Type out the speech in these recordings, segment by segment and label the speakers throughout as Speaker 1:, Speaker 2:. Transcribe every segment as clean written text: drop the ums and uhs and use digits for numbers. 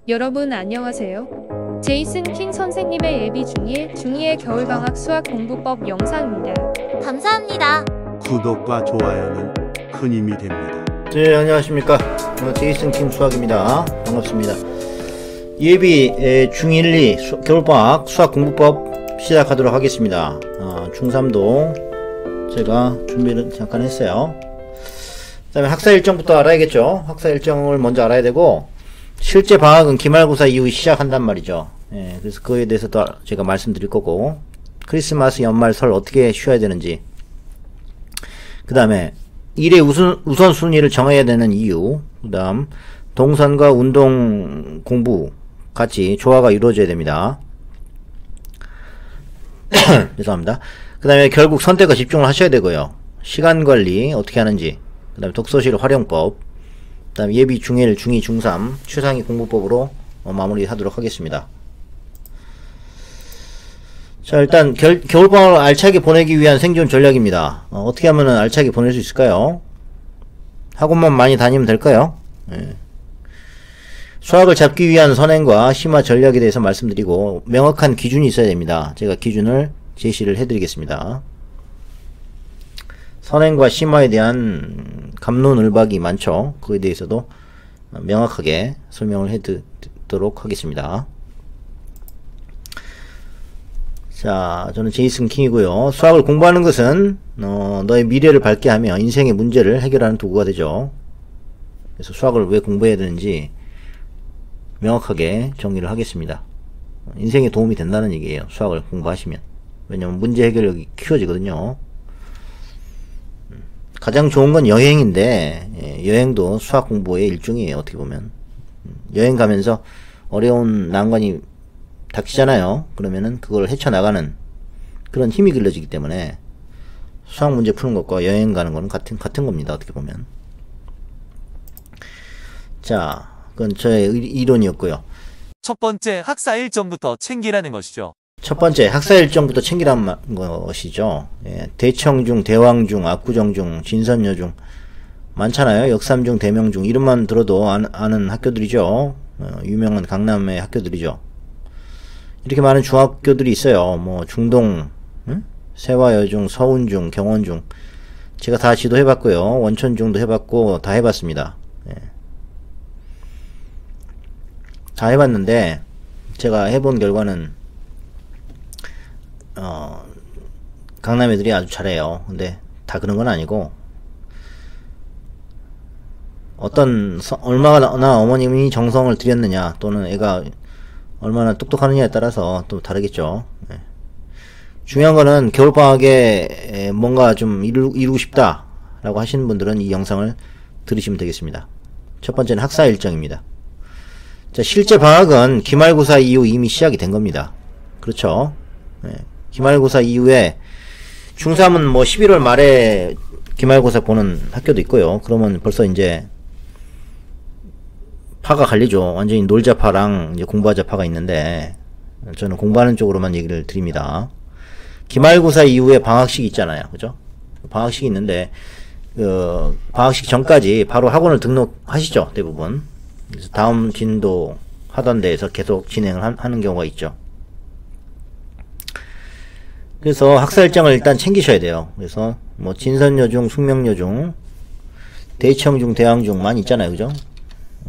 Speaker 1: 여러분 안녕하세요. 제이슨 킹 선생님의 예비 중2의 겨울방학 수학 공부법 영상입니다.
Speaker 2: 감사합니다.
Speaker 3: 구독과 좋아요는 큰 힘이 됩니다.
Speaker 4: 네, 안녕하십니까. 제이슨 킹 수학입니다. 반갑습니다. 예비 중1, 2 겨울방학 수학 공부법 시작하도록 하겠습니다. 중3도 제가 준비를 잠깐 했어요. 그 다음에 학사 일정부터 알아야겠죠. 학사 일정을 먼저 알아야 되고, 실제 방학은 기말고사 이후 시작한단 말이죠. 예, 그래서 그거에 대해서 또 제가 말씀드릴 거고, 크리스마스, 연말, 설 어떻게 쉬어야 되는지, 그 다음에 일의 우선순위를 정해야 되는 이유, 그 다음 동선과 운동 공부 같이 조화가 이루어져야 됩니다. 죄송합니다. 그 다음에 결국 선택과 집중을 하셔야 되고요. 시간관리 어떻게 하는지, 그 다음에 독서실 활용법, 그 다음에 예비 중1, 중2, 중3 최상위 공부법으로 마무리하도록 하겠습니다. 자, 일단 겨울방학을 알차게 보내기 위한 생존 전략입니다. 어떻게 하면 알차게 보낼 수 있을까요? 학원만 많이 다니면 될까요? 예. 수학을 잡기 위한 선행과 심화 전략에 대해서 말씀드리고, 명확한 기준이 있어야 됩니다. 제가 기준을 제시를 해드리겠습니다. 선행과 심화에 대한 갑론을박이 많죠. 그에 대해서도 명확하게 설명을 해드리도록 하겠습니다. 자, 저는 제이슨 킹이고요. 수학을 공부하는 것은 너의 미래를 밝게 하며 인생의 문제를 해결하는 도구가 되죠. 그래서 수학을 왜 공부해야 되는지 명확하게 정리를 하겠습니다. 인생에 도움이 된다는 얘기예요. 수학을 공부하시면. 왜냐면 문제 해결력이 키워지거든요. 가장 좋은 건 여행인데, 여행도 수학 공부의 일종이에요. 어떻게 보면. 여행 가면서 어려운 난관이 닥치잖아요. 그러면은 그걸 헤쳐나가는 그런 힘이 길러지기 때문에 수학 문제 푸는 것과 여행 가는 거는 같은 겁니다. 어떻게 보면. 자, 그건 저의 이론이었고요.
Speaker 5: 첫 번째, 학사 일정부터 챙기라는 것이죠. 첫
Speaker 4: 번째, 학사 일정부터 챙기라는 것이죠. 예, 대청중, 대왕중, 압구정중, 진선여중 많잖아요. 역삼중, 대명중 이름만 들어도 아는 학교들이죠. 유명한 강남의 학교들이죠. 이렇게 많은 중학교들이 있어요. 뭐 중동, 세화여중, 서운중, 경원중 제가 다 지도해봤고요. 원천중도 해봤고 다 해봤습니다. 예. 다 해봤는데 제가 해본 결과는 강남 애들이 아주 잘해요. 근데 다 그런 건 아니고, 얼마나 어머님이 정성을 들였느냐, 또는 애가 얼마나 똑똑하느냐에 따라서 또 다르겠죠. 네. 중요한 거는 겨울방학에 뭔가 좀 이루고 싶다 라고 하시는 분들은 이 영상을 들으시면 되겠습니다. 첫 번째는 학사 일정입니다. 자, 실제 방학은 기말고사 이후 이미 시작이 된 겁니다. 그렇죠. 네. 기말고사 이후에 중3은 뭐 11월 말에 기말고사 보는 학교도 있고요. 그러면 벌써 이제 파가 갈리죠. 완전히 놀자파랑 이제 공부하자파가 있는데, 저는 공부하는 쪽으로만 얘기를 드립니다. 기말고사 이후에 방학식이 있잖아요. 그죠? 방학식이 있는데, 방학식 전까지 바로 학원을 등록하시죠. 대부분. 그래서 다음 진도 하던 데에서 계속 진행을 하는 경우가 있죠. 그래서 학사 일정을 일단 챙기셔야 돼요. 그래서 뭐 진선여중, 숙명여중, 대청중, 대왕중 많이 있잖아요. 그죠?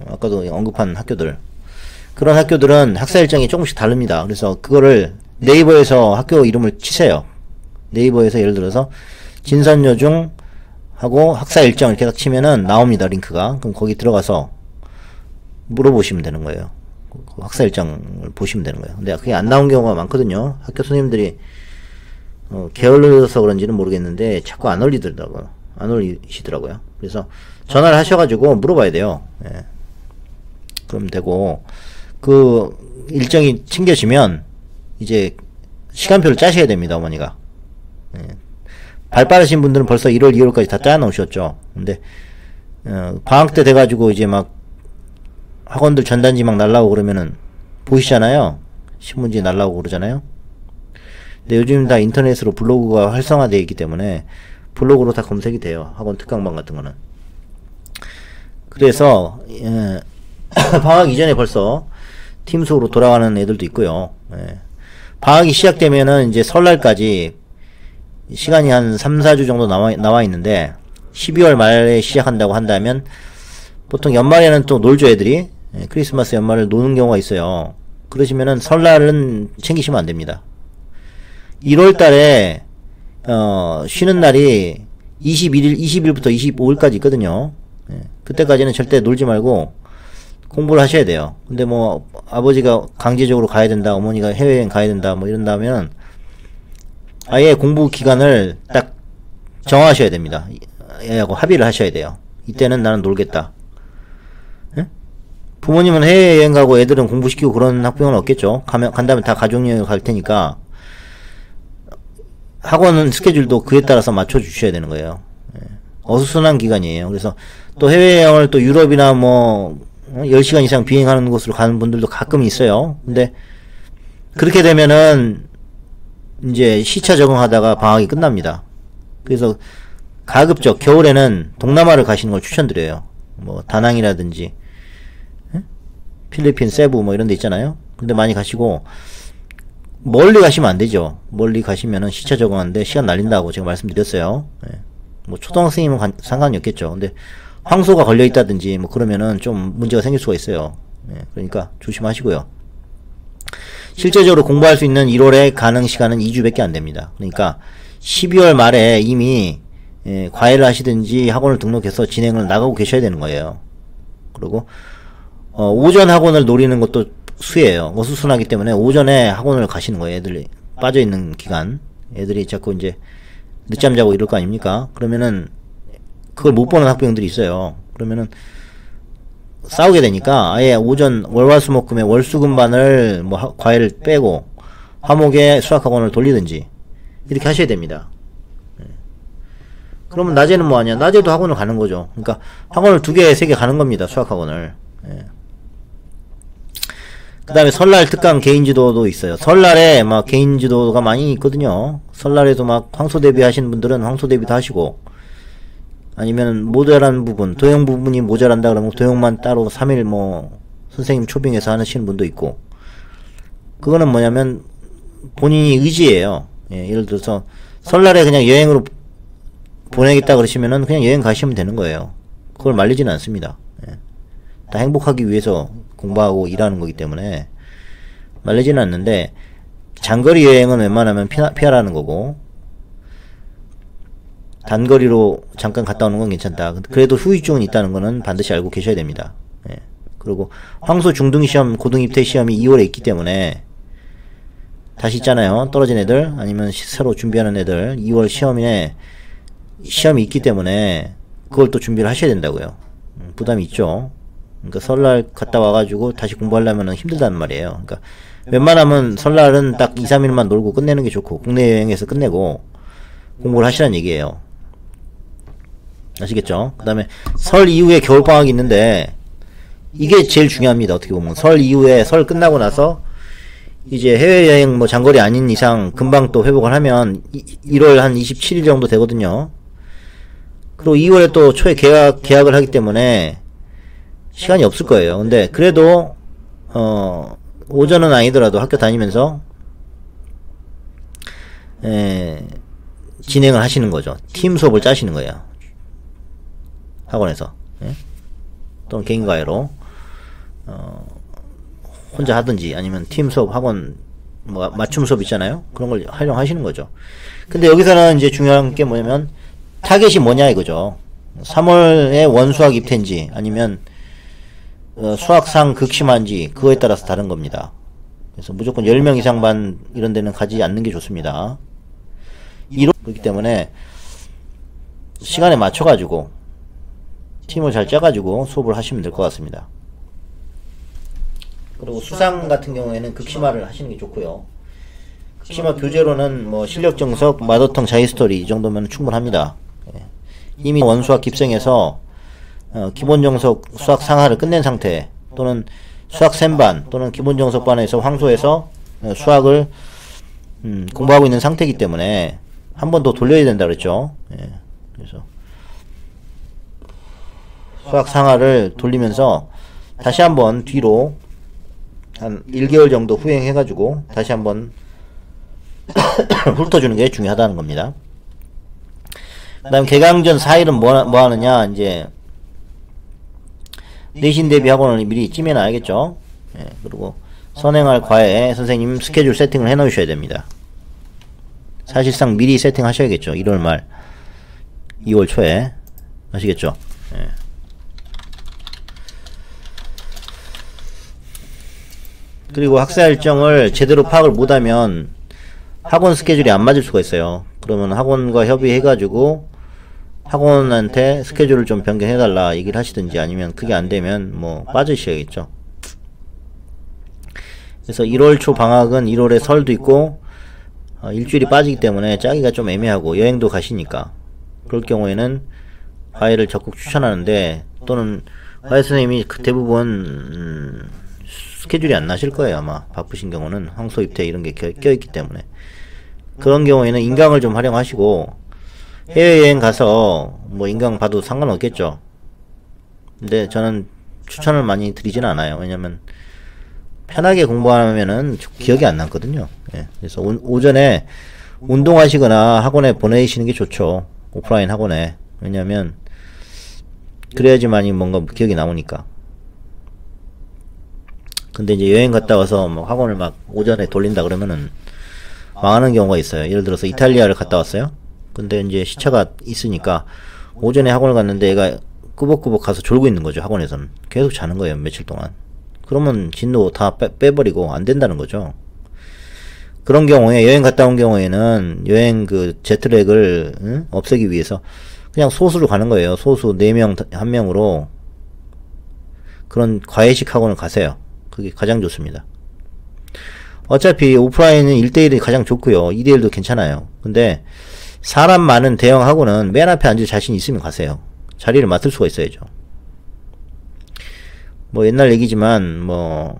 Speaker 4: 아까도 언급한 학교들. 그런 학교들은 학사 일정이 조금씩 다릅니다. 그래서 그거를 네이버에서 학교 이름을 치세요. 네이버에서 예를 들어서 진선여중 하고 학사 일정 이렇게 딱 치면은 나옵니다. 링크가. 그럼 거기 들어가서 물어보시면 되는 거예요. 그 학사 일정을 보시면 되는 거예요. 근데 그게 안 나온 경우가 많거든요. 학교 선생님들이 게을러서 그런지는 모르겠는데 자꾸 안 올리시더라고요. 그래서 전화를 하셔가지고 물어봐야 돼요. 예. 그러면 되고, 그 일정이 챙겨지면 이제 시간표를 짜셔야 됩니다. 어머니가. 예. 발 빠르신 분들은 벌써 1월, 2월까지 다 짜놓으셨죠. 근데 방학 때 돼가지고 이제 막 학원들 전단지 막 날라오고 그러면은 보이시잖아요. 신문지 날라오고 그러잖아요. 근데 요즘 다 인터넷으로 블로그가 활성화되어 있기 때문에 블로그로 다 검색이 돼요. 학원 특강반 같은 거는. 그래서 방학 이전에 벌써 팀 수업으로 돌아가는 애들도 있고요. 예. 방학이 시작되면은 이제 설날까지 시간이 한 3, 4주 정도 나와 있는데 12월 말에 시작한다고 한다면 보통 연말에는 또 놀죠 애들이. 예, 크리스마스 연말을 노는 경우가 있어요. 그러시면은 설날은 챙기시면 안 됩니다. 1월 달에 쉬는 날이 20일부터 25일까지 있거든요. 예, 그때까지는 절대 놀지 말고 공부를 하셔야 돼요. 근데 뭐 아버지가 강제적으로 가야 된다, 어머니가 해외여행 가야 된다 뭐 이런다면 아예 공부 기간을 딱 정하셔야 됩니다. 애하고 합의를 하셔야 돼요. 이때는 나는 놀겠다. 예? 부모님은 해외여행 가고 애들은 공부시키고 그런 학부형은 없겠죠. 간다면 다 가족여행을 갈 테니까 학원은 스케줄도 그에 따라서 맞춰 주셔야 되는 거예요. 예. 어수선한 기간이에요. 그래서 또 해외여행을 또 유럽이나 뭐 10시간 이상 비행하는 곳으로 가는 분들도 가끔 있어요. 근데 그렇게 되면은 이제 시차 적응하다가 방학이 끝납니다. 그래서 가급적 겨울에는 동남아를 가시는 걸 추천드려요. 뭐 다낭이라든지 필리핀 세부 뭐 이런 데 있잖아요. 근데 많이 가시고 멀리 가시면 안 되죠. 멀리 가시면은 시차 적응하는데 시간 날린다고 제가 말씀드렸어요. 예. 뭐 초등학생이면 상관이 없겠죠. 근데 황소가 걸려 있다든지 뭐 그러면은 좀 문제가 생길 수가 있어요. 예. 그러니까 조심하시고요. 실제적으로 공부할 수 있는 1월에 가능 시간은 2주밖에 안 됩니다. 그러니까 12월 말에 이미 과외를 하시든지 학원을 등록해서 진행을 나가고 계셔야 되는 거예요. 그리고 오전 학원을 노리는 것도 수예요. 어수선하기 때문에 오전에 학원을 가시는 거예요. 애들이 빠져있는 기간. 애들이 자꾸 이제 늦잠 자고 이럴 거 아닙니까? 그러면은 그걸 못 보는 학부형들이 있어요. 그러면은 싸우게 되니까 아예 오전 월화수목금에 월수금반을 뭐 과외를 빼고 화목에 수학학원을 돌리든지 이렇게 하셔야 됩니다. 그러면 낮에는 뭐 하냐? 낮에도 학원을 가는 거죠. 그러니까 학원을 2개, 3개 가는 겁니다. 수학학원을. 그 다음에 설날 특강 개인지도도 있어요. 설날에 막 개인지도가 많이 있거든요. 설날에도 막 황소대비 하시는 분들은 황소대비도 하시고, 아니면 모자란 부분, 도형 부분이 모자란다 그러면 도형만 따로 3일 뭐 선생님 초빙해서 하시는 분도 있고, 그거는 뭐냐면 본인이 의지예요. 예, 예를 들어서 설날에 그냥 여행으로 보내겠다 그러시면은 그냥 여행 가시면 되는 거예요. 그걸 말리지는 않습니다. 예. 다 행복하기 위해서 공부하고 일하는 거기 때문에 말리지는 않는데, 장거리 여행은 웬만하면 피하라는 거고, 단거리로 잠깐 갔다 오는 건 괜찮다. 그래도 후유증은 있다는 거는 반드시 알고 계셔야 됩니다. 예. 그리고 황소 중등시험, 고등입대 시험이 2월에 있기 때문에 다시 있잖아요. 떨어진 애들 아니면 새로 준비하는 애들 2월 시험이 있기 때문에 그걸 또 준비를 하셔야 된다고요. 부담이 있죠. 그러니까 설날 갔다 와가지고 다시 공부하려면 힘들다는 말이에요. 그러니까 웬만하면 설날은 딱 2, 3일만 놀고 끝내는 게 좋고, 국내 여행에서 끝내고 공부를 하시라는 얘기예요. 아시겠죠? 그 다음에 설 이후에 겨울방학이 있는데, 이게 제일 중요합니다. 어떻게 보면 설 이후에, 설 끝나고 나서 이제 해외여행 뭐 장거리 아닌 이상 금방 또 회복을 하면 1월 한 27일 정도 되거든요. 그리고 2월에 또 초에 계약을 하기 때문에 시간이 없을 거예요. 근데 그래도 오전은 아니더라도 학교 다니면서 진행을 하시는 거죠. 팀 수업을 짜시는 거예요. 학원에서. 예? 또는 개인 과외로 혼자 하든지 아니면 팀 수업, 학원 뭐 맞춤 수업 있잖아요. 그런 걸 활용하시는 거죠. 근데 여기서는 이제 중요한 게 뭐냐면 타겟이 뭐냐 이거죠. 3월에 원수학 입퇴인지 아니면 수학상 극심한지 그거에 따라서 다른 겁니다. 그래서 무조건 10명 이상 반 이런 데는 가지 않는 게 좋습니다. 그렇기 때문에 시간에 맞춰가지고 팀을 잘 짜가지고 수업을 하시면 될 것 같습니다. 그리고 수상 같은 경우에는 극심화를 하시는 게 좋고요. 극심화 교재로는 뭐 실력정석, 마더텅, 자이스토리 이 정도면 충분합니다. 이미 원수학 깁생에서 기본정석 수학 상하를 끝낸 상태, 또는 수학 샘반 또는 기본정석반에서 황소에서 수학을 공부하고 있는 상태이기 때문에 한 번 더 돌려야 된다 그랬죠. 예. 그래서 수학 상하를 돌리면서 다시 한번 뒤로 한 1개월 정도 후행해가지고 다시 한번 훑어주는 게 중요하다는 겁니다. 그 다음 개강전 4일은 뭐 하느냐, 이제 내신 대비 학원을 미리 찜해놔야겠죠. 예, 그리고 선행할 과외 선생님 스케줄 세팅을 해놓으셔야 됩니다. 사실상 미리 세팅하셔야겠죠. 1월 말 2월 초에 아시겠죠. 예. 그리고 학사 일정을 제대로 파악을 못하면 학원 스케줄이 안 맞을 수가 있어요. 그러면 학원과 협의해가지고 학원한테 스케줄을 좀 변경해달라 얘기를 하시든지, 아니면 그게 안되면 뭐 빠지셔야겠죠. 그래서 1월 초 방학은 1월에 설도 있고 일주일이 빠지기 때문에 짜기가 좀 애매하고, 여행도 가시니까 그럴 경우에는 과외를 적극 추천하는데, 또는 과외 선생님이 대부분 스케줄이 안 나실 거예요. 아마 바쁘신 경우는 황소 입퇴 이런 게 껴있기 때문에. 그런 경우에는 인강을 좀 활용하시고, 해외여행 가서 뭐 인강 봐도 상관없겠죠. 근데 저는 추천을 많이 드리지는 않아요. 왜냐면 편하게 공부하면은 기억이 안 남거든요. 예. 그래서 오전에 운동하시거나 학원에 보내시는 게 좋죠. 오프라인 학원에. 왜냐면 그래야지만이 뭔가 기억이 남으니까. 근데 이제 여행 갔다 와서 뭐 학원을 막 오전에 돌린다 그러면은 망하는 경우가 있어요. 예를 들어서 이탈리아를 갔다 왔어요. 근데 이제 시차가 있으니까 오전에 학원을 갔는데 얘가 꾸벅꾸벅 가서 졸고 있는 거죠. 학원에서는 계속 자는 거예요, 며칠 동안. 그러면 진도 다 빼버리고 안 된다는 거죠. 그런 경우에, 여행 갔다 온 경우에는 여행 그 제트랙을 없애기 위해서 그냥 소수로 가는 거예요. 소수 4명 1명으로 그런 과외식 학원을 가세요. 그게 가장 좋습니다. 어차피 오프라인은 1대1이 가장 좋고요. 2대1도 괜찮아요. 근데 사람 많은 대형 학원은 맨 앞에 앉을 자신 있으면 가세요. 자리를 맡을 수가 있어야죠. 뭐 옛날 얘기지만 뭐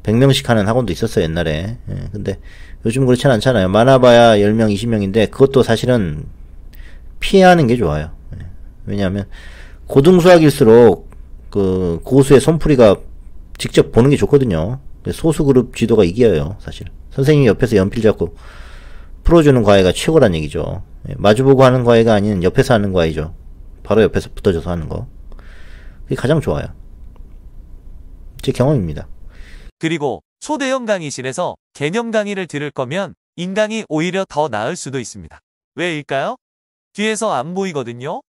Speaker 4: 100명씩 하는 학원도 있었어요, 옛날에. 예, 근데 요즘 그렇진 않잖아요. 많아봐야 10명 20명인데 그것도 사실은 피하는 게 좋아요. 예, 왜냐하면 고등수학일수록 그 고수의 손풀이가 직접 보는 게 좋거든요. 소수그룹 지도가 이겨요, 사실. 선생님이 옆에서 연필 잡고 풀어주는 과외가 최고란 얘기죠. 예, 마주보고 하는 과외가 아닌 옆에서 하는 과외죠. 바로 옆에서 붙어져서 하는 거. 그게 가장 좋아요. 제 경험입니다.
Speaker 5: 그리고 초대형 강의실에서 개념 강의를 들을 거면 인강이 오히려 더 나을 수도 있습니다. 왜일까요? 뒤에서 안 보이거든요.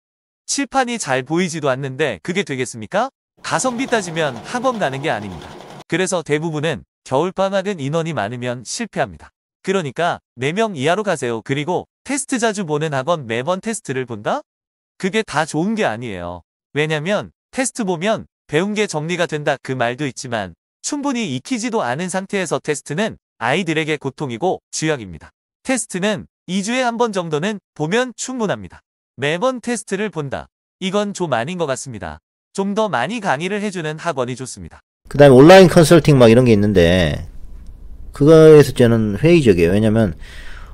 Speaker 5: 칠판이 잘 보이지도 않는데 그게 되겠습니까? 가성비 따지면 학원 가는 게 아닙니다. 그래서 대부분은 겨울방학은 인원이 많으면 실패합니다. 그러니까 4명 이하로 가세요. 그리고 테스트 자주 보는 학원 매번 테스트를 본다? 그게 다 좋은 게 아니에요. 왜냐면 테스트 보면 배운 게 정리가 된다 그 말도 있지만 충분히 익히지도 않은 상태에서 테스트는 아이들에게 고통이고 쥐약입니다. 테스트는 2주에 한 번 정도는 보면 충분합니다. 매번 테스트를 본다. 이건 좀 아닌 것 같습니다. 좀 더 많이 강의를 해주는 학원이 좋습니다.
Speaker 4: 그 다음에 온라인 컨설팅 막 이런 게 있는데 그거에서 저는 회의적이에요. 왜냐면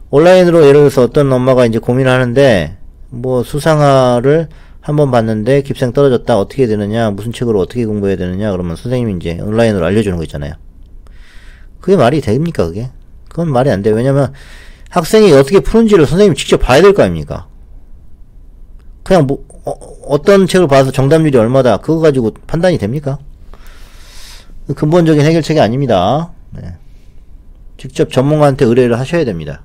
Speaker 4: 온라인으로 예를 들어서 어떤 엄마가 이제 고민을 하는데 뭐 수상화를 한번 봤는데 깁생 떨어졌다. 어떻게 되느냐, 무슨 책으로 어떻게 공부해야 되느냐, 그러면 선생님이 이제 온라인으로 알려주는 거 있잖아요. 그게 말이 됩니까? 그건 말이 안 돼요. 왜냐면 학생이 어떻게 푸는지를 선생님이 직접 봐야 될 거 아닙니까? 그냥 뭐 어떤 책을 봐서 정답률이 얼마다 그거 가지고 판단이 됩니까? 근본적인 해결책이 아닙니다. 네. 직접 전문가한테 의뢰를 하셔야 됩니다.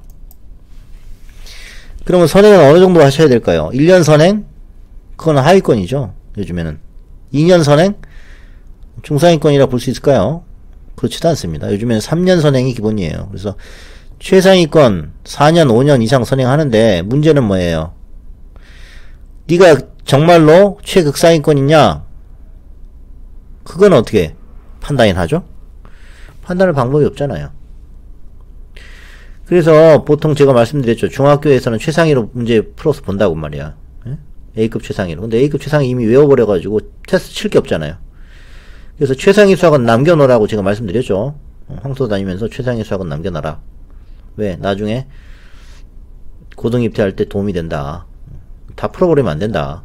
Speaker 4: 그러면 선행은 어느 정도 하셔야 될까요? 1년 선행? 그건 하위권이죠. 요즘에는. 2년 선행? 중상위권이라 볼 수 있을까요? 그렇지도 않습니다. 요즘에는 3년 선행이 기본이에요. 그래서 최상위권 4년 5년 이상 선행하는데 문제는 뭐예요? 네가 정말로 최극상위권이냐? 그건 어떻게 판단이 하죠? 판단할 방법이 없잖아요. 그래서 보통 제가 말씀드렸죠. 중학교에서는 최상위로 문제 풀어서 본다고 말이야. A급 최상위로. 근데 A급 최상위 이미 외워버려가지고 테스트 칠 게 없잖아요. 그래서 최상위 수학은 남겨놓으라고 제가 말씀드렸죠. 황소 다니면서 최상위 수학은 남겨놔라. 왜? 나중에 고등 입퇴할 때 도움이 된다. 다 풀어버리면 안 된다.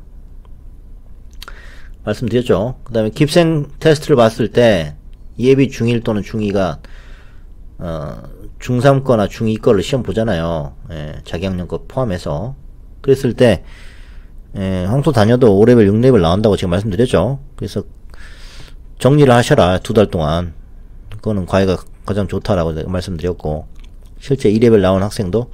Speaker 4: 말씀드렸죠. 그 다음에 깁생 테스트를 봤을 때 예비 중1 또는 중2가 중3 거나 중2 거를 시험 보잖아요. 예, 자기학년 거 포함해서. 그랬을 때 황소 다녀도 5레벨 6레벨 나온다고 제가 말씀드렸죠. 그래서 정리를 하셔라. 2달 동안. 그거는 과외가 가장 좋다라고 말씀드렸고, 실제 2레벨 나온 학생도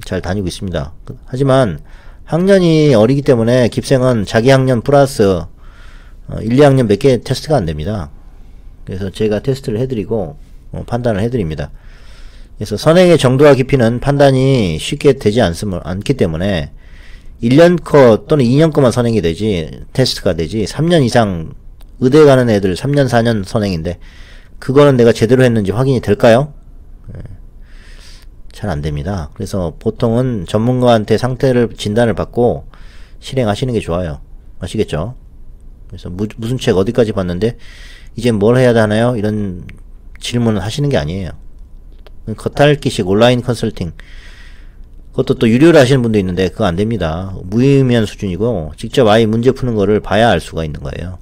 Speaker 4: 잘 다니고 있습니다. 하지만 학년이 어리기 때문에 깁생은 자기 학년 플러스 1, 2학년 몇 개 테스트가 안 됩니다. 그래서 제가 테스트를 해드리고 판단을 해드립니다. 그래서 선행의 정도와 깊이는 판단이 쉽게 되지 않기 때문에 1년 거 또는 2년 거만 선행이 되지, 테스트가 되지, 3년 이상 의대 가는 애들 3년 4년 선행인데 그거는 내가 제대로 했는지 확인이 될까요? 잘 안됩니다. 그래서 보통은 전문가한테 상태를 진단을 받고 실행하시는 게 좋아요. 아시겠죠? 그래서 무슨 책 어디까지 봤는데 이제 뭘 해야 하나요? 이런 질문을 하시는 게 아니에요. 겉핥기식 온라인 컨설팅, 그것도 또 유료로 하시는 분도 있는데 그거 안됩니다. 무의미한 수준이고 직접 아이 문제 푸는 거를 봐야 알 수가 있는 거예요.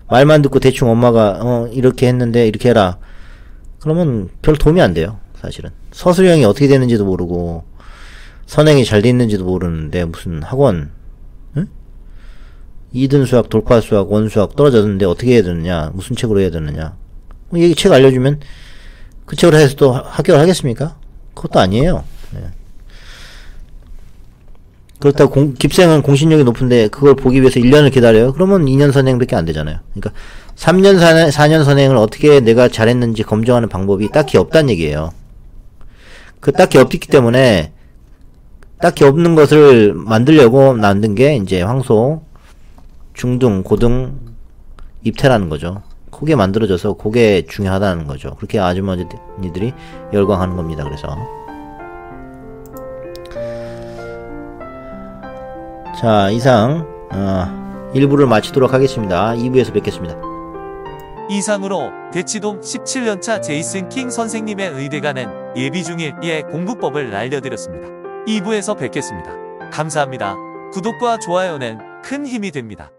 Speaker 4: 말만 듣고 대충 엄마가 이렇게 했는데 이렇게 해라, 그러면 별 도움이 안 돼요. 사실은 서술형이 어떻게 되는지도 모르고 선행이 잘 돼 있는지도 모르는데 무슨 학원 2등 수학, 돌파 수학, 원수학 떨어졌는데 어떻게 해야 되느냐, 무슨 책으로 해야 되느냐, 이 책 알려주면 그 책으로 해서 또 합격을 하겠습니까? 그것도 아니에요. 그렇다고 깁생은 공신력이 높은데 그걸 보기 위해서 1년을 기다려요? 그러면 2년 선행밖에 안 되잖아요. 그러니까 3년 4년 선행을 어떻게 내가 잘했는지 검증하는 방법이 딱히 없다는 얘기예요. 그 딱히 없기 때문에 딱히 없는 것을 만들려고 만든 게 이제 황소 중등, 고등 입태라는 거죠. 그게 만들어져서 그게 중요하다는 거죠. 그렇게 아주머니들이 열광하는 겁니다. 그래서 자, 이상 1부를 마치도록 하겠습니다. 2부에서 뵙겠습니다.
Speaker 5: 이상으로 대치동 17년차 제이슨 킹 선생님의 의대가는 예비 중1의 공부법을 알려드렸습니다. 2부에서 뵙겠습니다. 감사합니다. 구독과 좋아요는 큰 힘이 됩니다.